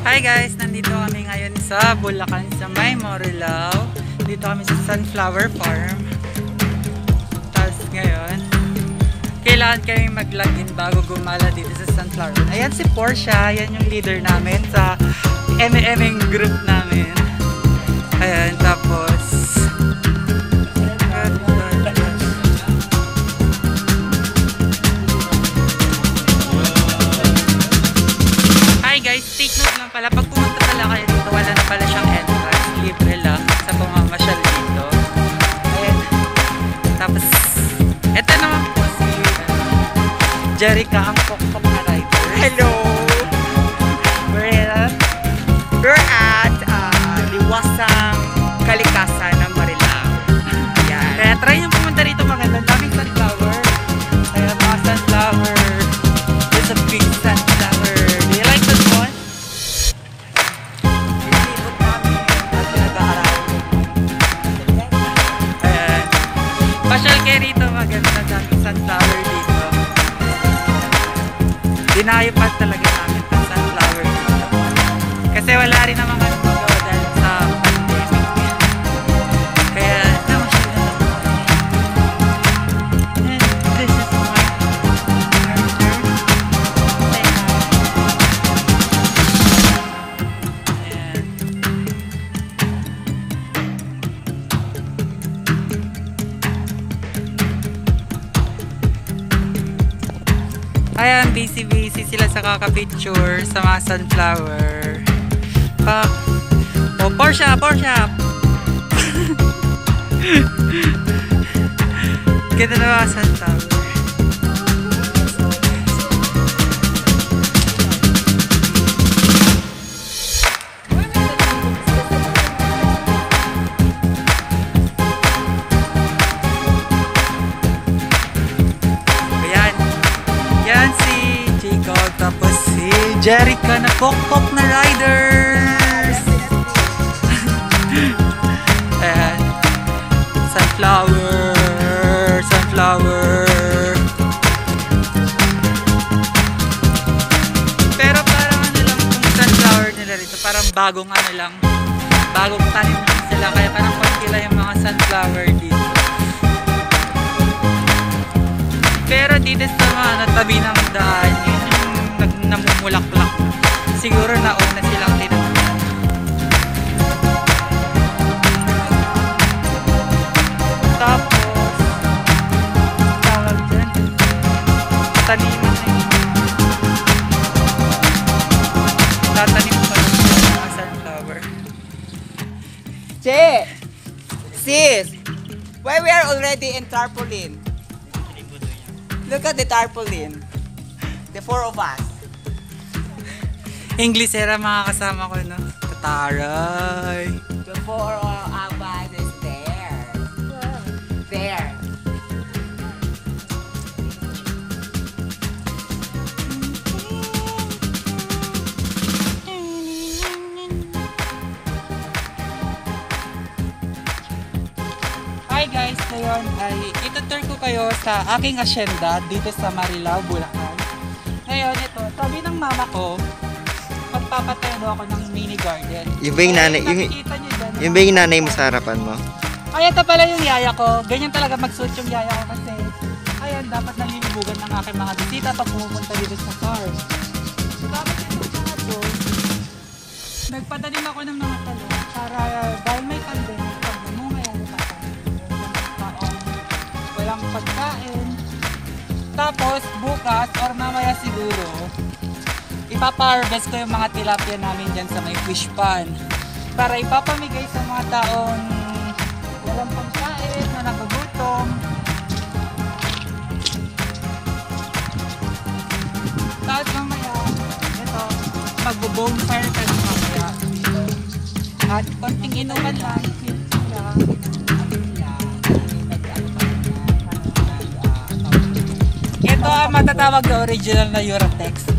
Hi guys! Nandito kami ngayon sa Bulacan, sa May Morilao. Dito kami sa Sunflower Farm. Tapos ngayon, kailangan kami mag-login bago gumala dito sa Sunflower. Ayan si Portia, yan yung leader namin sa MMing group namin. Ayan, tapos hi guys, take note lang pala, pag pumunta pala kayo dito, wala na pala siyang entrance, libre lang sa pamamasyal dito. Ayan. Tapos eto naman po si Jerica, ang pokpok na rider. Hello! We're at Liwasang Kalikasan ng Marilao. Yan. Kaya try nyo pumunta dito, maganda. Daming sunflower. Kaya mga sunflower. There's a big sunflower. Do you like this one? Nilibot namin at pinag-aaraw. Ayan. Pasyal kayo rito, maganda. Daming sunflower dito. Dinayo pa talaga namin ang sunflower dito. Kasi wala rin naman kami magawa dahil sa pandemic. Kaya naman siya na lang. And this is my character. Ayan. Ayan, busy sila sa kaka-picture sa mga sunflower. Oh, Portia! Ganda na mga sunflower. Ayan. Yan si Jacob, tapos si Jerica na pokpok na riders. Ayan. Sunflower. Pero parang ano lang yung sunflower nila rito, parang bagong ano lang, bagong tanim lang sila, kaya parang konti lang yung mga sunflower dito. Pero dito sa mga tabi ng daan, yun yung namumulak-lak. Siguro nauna silang tinanong. Tapos, tawag dyan, taniman na yun. Tatanim pa lang yung mga sunflower. Che! Sis! Why we are already in tarpaulin? Look at the tarpaulin. The four of us. English era mga kasama ko, no? Tataray! The four of us is there. There. Hi guys! Ngayon ay itutur ko kayo sa aking asyenda dito sa Marilao, Bulacan. Ngayon ito, sabi ng mama ko, magpapatayo daw ako ng mini garden. Yung ba yung nanay, Nakikita niyo dyan, yung ba yung nanay mo sa harapan mo? Ay, ito pala yung yaya ko. Ganyan talaga magsuot yung yaya ko kasi ayan, dapat nalilibugan ng aking mga bisita pag pumunta dito sa farm. Tapos ito mga to, nagpatanim ako ng mga talong para dahil may pandemic, pag namunga yan, walang pagkain. Tapos bukas or mamaya siguro, ipapa-harvest ko yung mga tilapia namin dyan sa may fish pond para ipapamigay sa mga taong walang pagkain, na nagugutom. Tapos mamaya, ito, magbo-bonfire ka ng mamaya. At konting inuman lang. Ito ang matatawag na original na Eurotex.